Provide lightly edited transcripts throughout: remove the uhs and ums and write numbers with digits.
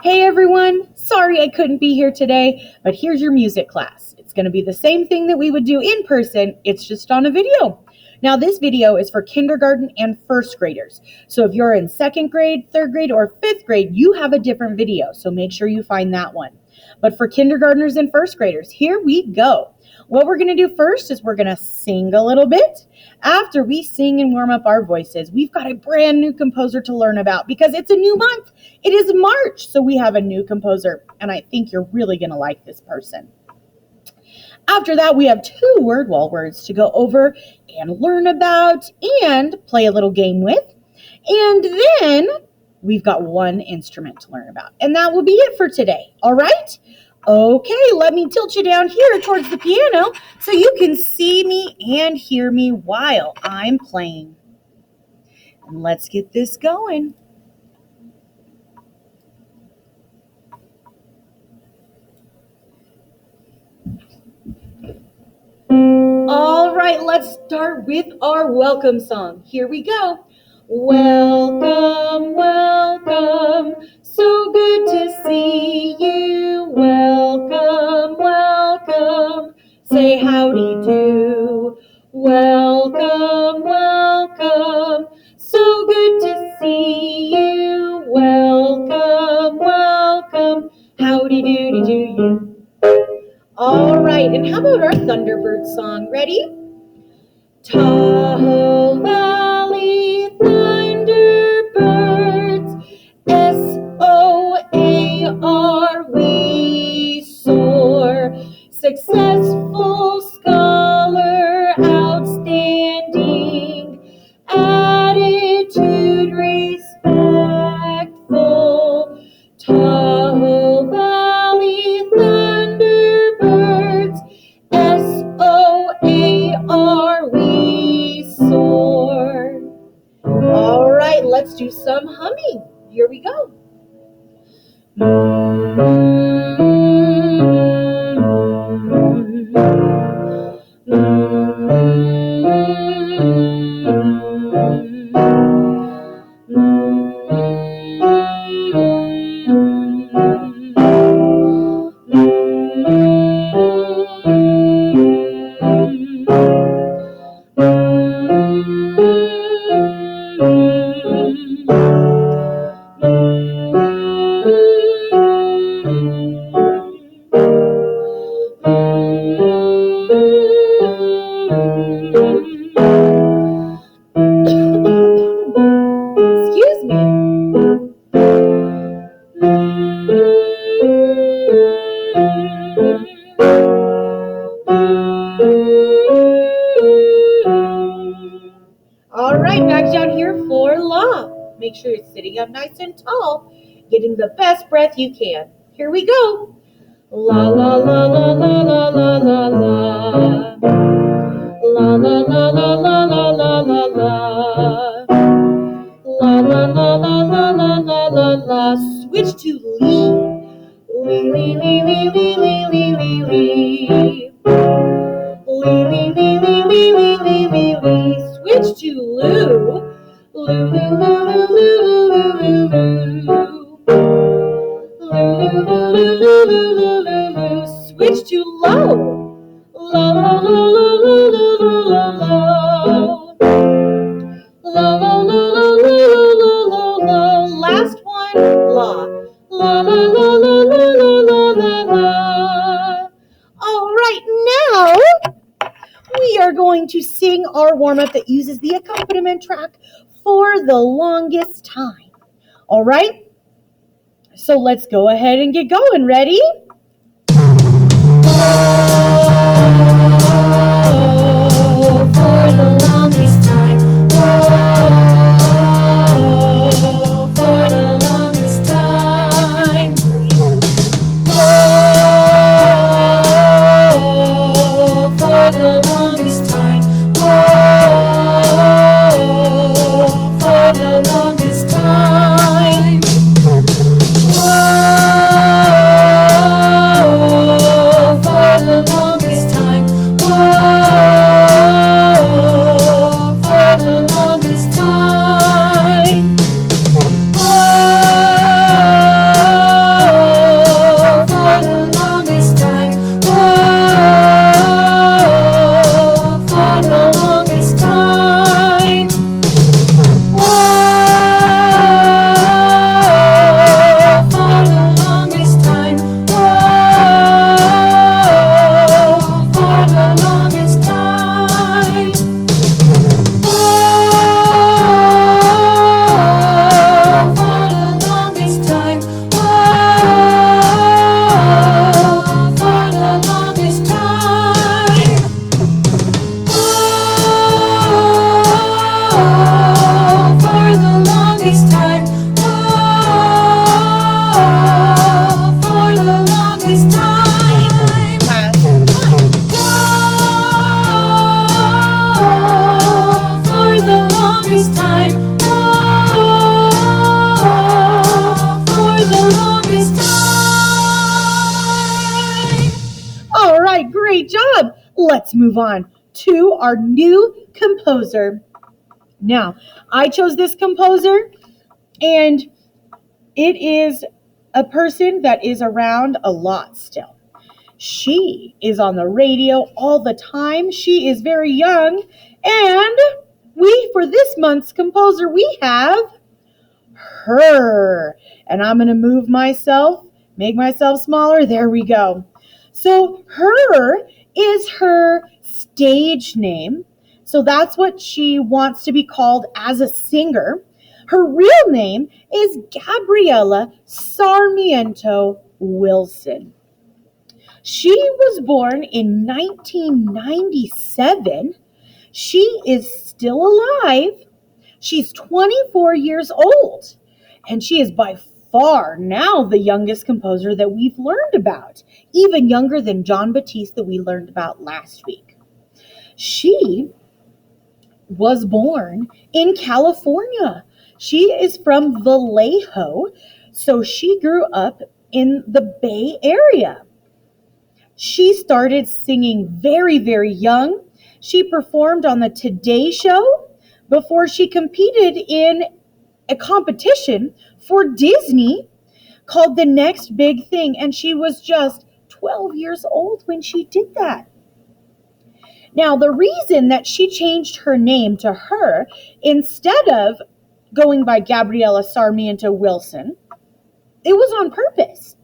Hey everyone, sorry I couldn't be here today, but here's your music class. It's going to be the same thing that we would do in person, it's just on a video. Now this video is for kindergarten and first graders. So if you're in second grade, third grade, or fifth grade, you have a different video, so make sure you find that one. But for kindergartners and first graders, here we go. What we're going to do first is we're going to sing a little bit. After we sing and warm up our voices, we've got a brand new composer to learn about because it's a new month. It is March, so we have a new composer, and I think you're really going to like this person. After that, we have 2 word wall words to go over and learn about and play a little game with. And then we've got 1 instrument to learn about, and that will be it for today. All right? Okay, let me tilt you down here towards the piano so you can see me and hear me while I'm playing. And let's get this going. All right, let's start with our welcome song. Here we go. Welcome, welcome, so good to see you. Welcome, welcome, say howdy do. Welcome, welcome, so good to see you. Welcome, welcome, howdy doody do you. All right, and how about our Thunderbird song? Ready? Tahoe Valley Thunderbirds, S-O-A-R, we soar. Successful scholar, outstanding, attitude respectful. Tahoe Valley Thunderbirds, S-O-A-R, we soar. All right, let's do some humming. Here we go. Excuse me. All right, back down here for La. Make sure you're sitting up nice and tall, getting the best breath you can. Here we go. La la la la la la la la la. La la la la la la la la la. La la la la la la la la la. Switch to Lee. Lee lee lee lee lee lee lee lee lee. Lee lee lee lee lee lee lee lee lee. Switch to Lou. Lou lou lou lou lou lou lou lou. Lou lou lou lou lou lou lou lou. Switch to low. Low low low low low low low low. Low low low low low low low low. Last one. La. La la la la la la la la la. All right, now we are going to sing our warm-up that uses the accompaniment track for the longest time. All right? So let's go ahead and get going. Ready? Oh, for the longest time. Oh, for the longest time. Oh, for the longest time. Oh, for the longest time. Oh, for the for the longest time. For the longest time. For the longest time. All right, great job. Let's move on to our new composer. Now, I chose this composer, and it is a person that is around a lot still. She is on the radio all the time. She is very young, and for this month's composer, we have her. And I'm going to make myself smaller. There we go. So her is her stage name. So that's what she wants to be called as a singer. Her real name is Gabriela Sarmiento Wilson. She was born in 1997. She is still alive. She's 24 years old, and she is by far now the youngest composer that we've learned about, even younger than John Batiste that we learned about last week. She was born in California. She is from Vallejo, so she grew up in the Bay Area. She started singing very, very young. She performed on the Today Show before she competed in a competition for Disney called The Next Big Thing, and she was just 12 years old when she did that. Now, the reason that she changed her name to her instead of going by Gabriela Sarmiento Wilson, it was on purpose.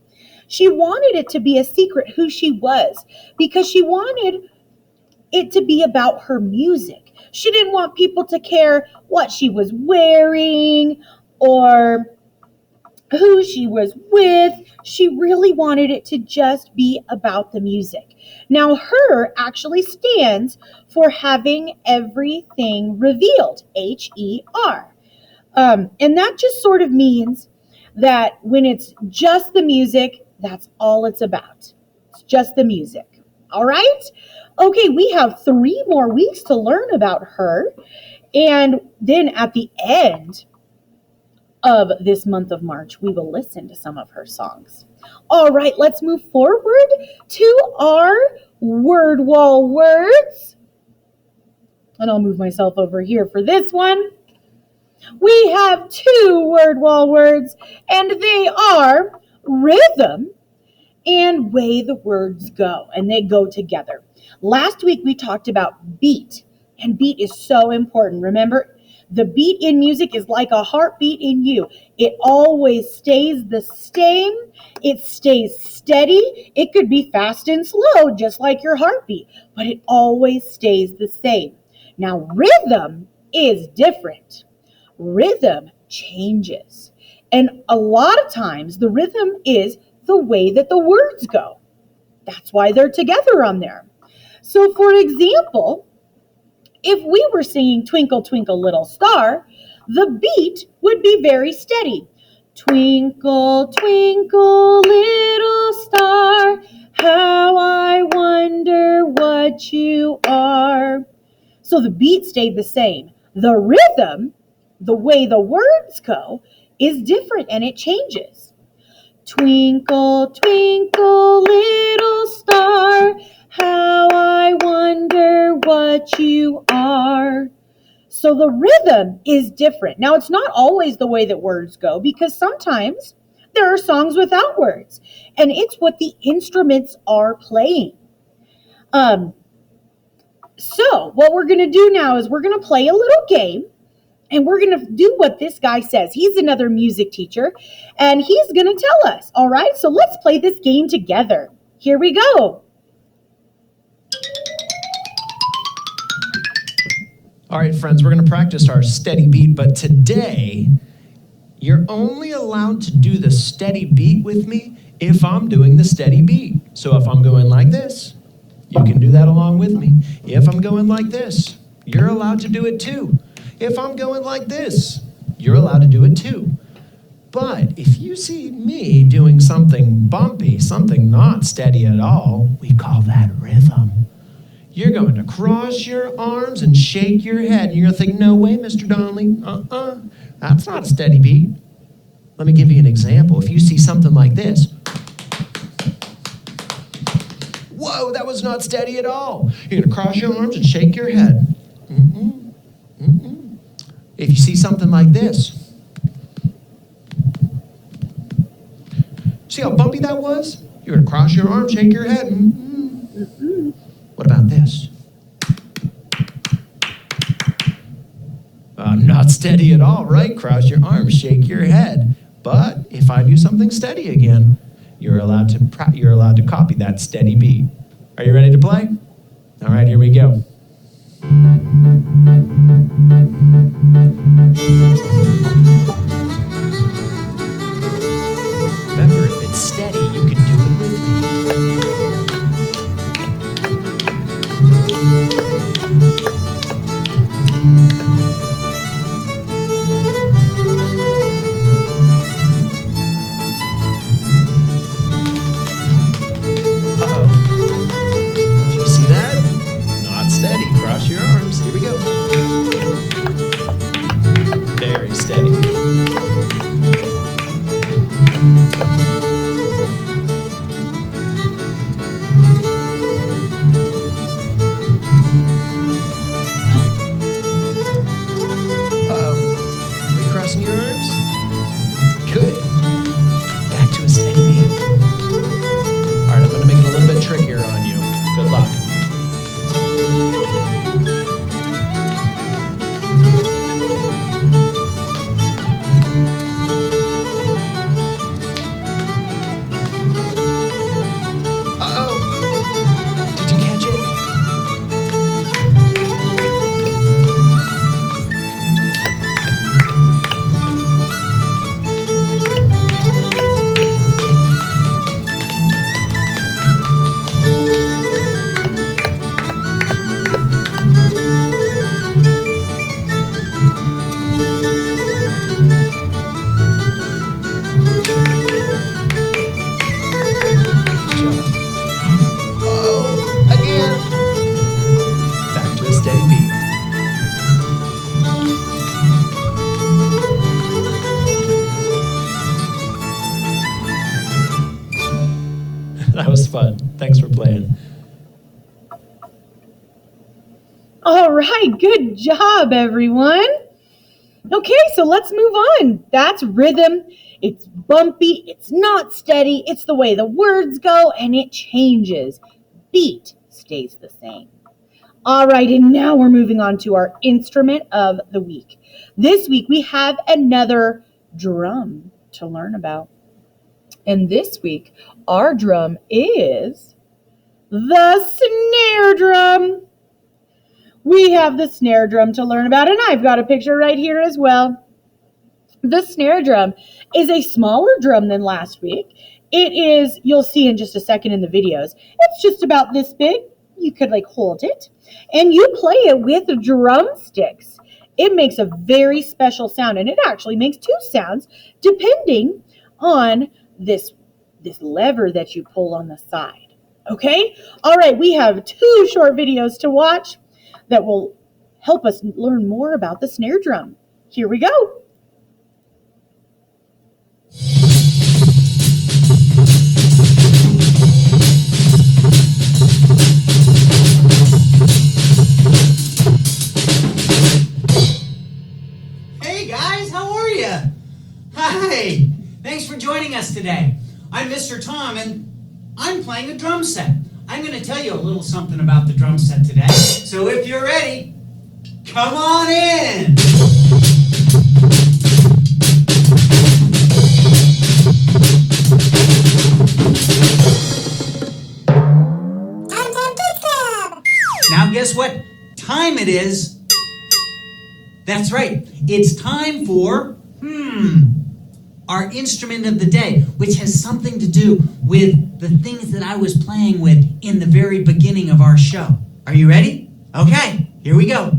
She wanted it to be a secret who she was because she wanted it to be about her music. She didn't want people to care what she was wearing or who she was with. She really wanted it to just be about the music. Now, her actually stands for having everything revealed, H-E-R. And that just sort of means that when it's just the music, that's all it's about. It's just the music. All right? Okay, we have 3 more weeks to learn about her. And then at the end of this month of March, we will listen to some of her songs. All right, let's move forward to our word wall words. And I'll move myself over here for this one. We have 2 word wall words, and they are rhythm and way the words go, and they go together. Last week we talked about beat, and beat is so important. Remember, the beat in music is like a heartbeat in you. It always stays the same. It stays steady. It could be fast and slow, just like your heartbeat, but it always stays the same. Now, rhythm is different. Rhythm changes. And a lot of times the rhythm is the way that the words go. That's why they're together on there. So for example, if we were singing Twinkle, Twinkle, Little Star, the beat would be very steady. Twinkle, twinkle, little star, how I wonder what you are. So the beat stayed the same. The rhythm, the way the words go, is different and it changes. Twinkle, twinkle, little star, how I wonder what you are. So the rhythm is different. Now, it's not always the way that words go because sometimes there are songs without words, and it's what the instruments are playing. So what we're going to do now is we're going to play a little game. And we're going to do what this guy says. He's another music teacher, and he's going to tell us. All right, so let's play this game together. Here we go. All right, friends, we're going to practice our steady beat, but today, you're only allowed to do the steady beat with me if I'm doing the steady beat. So if I'm going like this, you can do that along with me. If I'm going like this, you're allowed to do it too. If I'm going like this, you're allowed to do it too. But if you see me doing something bumpy, something not steady at all, we call that rhythm. You're going to cross your arms and shake your head. And you're going to think, no way, Mr. Donnelly. That's not a steady beat. Let me give you an example. If you see something like this, whoa, that was not steady at all. You're going to cross your arms and shake your head. If you see something like this, see how bumpy that was? You're going to cross your arms, shake your head. What about this? Not steady at all, right? Cross your arms, shake your head. But if I do something steady again, you're allowed to copy that steady beat. Are you ready to play? All right, here we go. Remember, if it's steady, you can do it with me. Do you see that? Not steady. Cross your arms. Here we go. Very steady. Are you crossing your arms? Good. Back to a steady beat. All right, I'm going to make it a little bit trickier on you. Good luck. Did you catch it? Again. Back to a steady beat. That was fun. Thanks for playing. All right, good job, everyone. Okay, so let's move on. That's rhythm. It's bumpy, it's not steady, it's the way the words go, and it changes. Beat stays the same. All right, and now we're moving on to our instrument of the week. This week we have another drum to learn about. And this week, our drum is the snare drum. We have the snare drum to learn about, and I've got a picture right here as well. The snare drum is a smaller drum than last week. It is, you'll see in just a second in the videos, it's just about this big. You could hold it, and you play it with drumsticks. It makes a very special sound, and it actually makes two sounds depending on this lever that you pull on the side. Okay? All right, we have two short videos to watch that will help us learn more about the snare drum. Here we go. Hey guys, how are you? Hi, thanks for joining us today. I'm Mr. Tom and I'm playing a drum set. I'm going to tell you a little something about the drum set today. So if you're ready, come on in. Now guess what time it is? That's right, it's time for, our instrument of the day, which has something to do with the things that I was playing with in the very beginning of our show. Are you ready? Okay, here we go.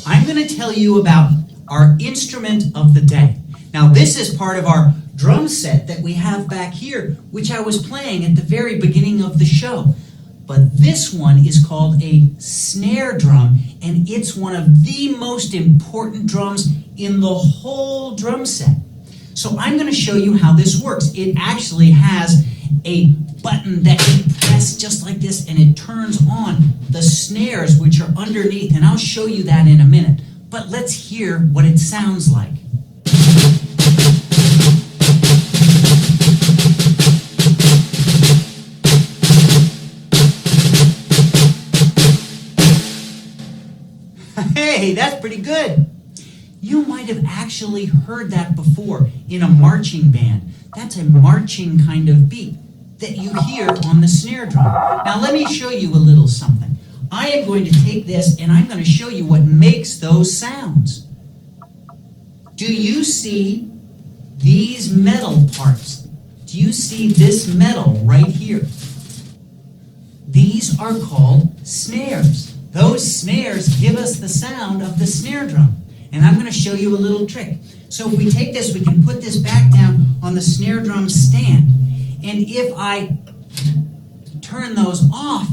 I'm going to tell you about our instrument of the day. Now this is part of our drum set that we have back here, which I was playing at the very beginning of the show. But this one is called a snare drum, and it's one of the most important drums in the whole drum set. So I'm going to show you how this works. It actually has a button that you press just like this, and it turns on the snares which are underneath, and I'll show you that in a minute. But let's hear what it sounds like. Hey, that's pretty good. You might have actually heard that before in a marching band. That's a marching kind of beat that you hear on the snare drum. Now let me show you a little something. I am going to take this and I'm going to show you what makes those sounds. Do you see these metal parts? Do you see this metal right here? These are called snares. Those snares give us the sound of the snare drum. And I'm going to show you a little trick. So if we take this, we can put this back down on the snare drum stand. And if I turn those off,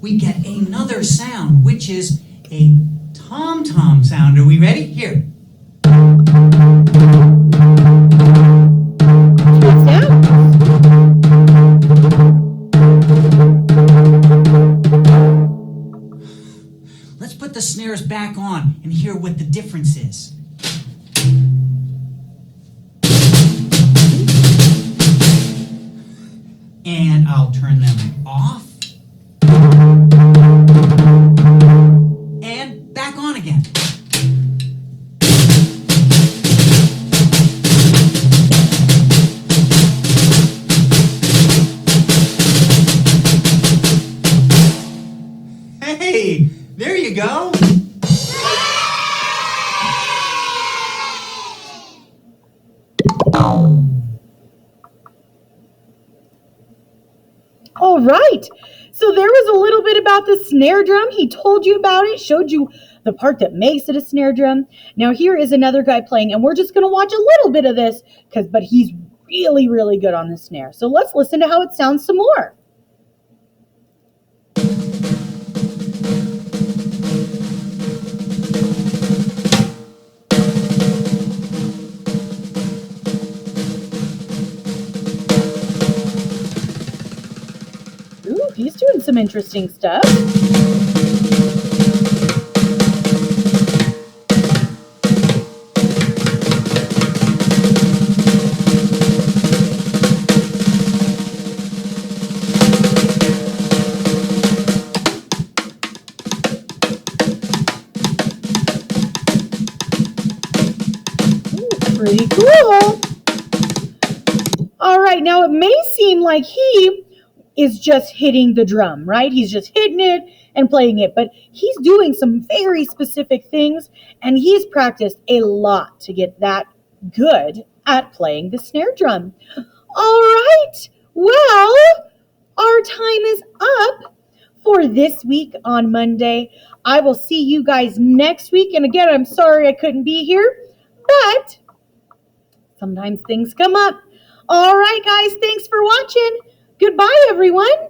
we get another sound, which is a tom-tom sound. Are we ready? Here. Let's put the snares back on and hear what the difference is. And I'll turn them off. And back on again. Hey, there you go. All right. So there was a little bit about the snare drum. He told you about it, showed you the part that makes it a snare drum. Now here is another guy playing, and we're just going to watch a little bit of this, but he's really, really good on the snare. So let's listen to how it sounds some more. Ooh, he's doing some interesting stuff. Ooh, pretty cool. All right, now it may seem like he is just hitting the drum, right? He's just hitting it and playing it, but he's doing some very specific things, and he's practiced a lot to get that good at playing the snare drum. All right, well, our time is up for this week on Monday. I will see you guys next week, and again, I'm sorry I couldn't be here, but sometimes things come up. All right, guys, thanks for watching. Goodbye, everyone.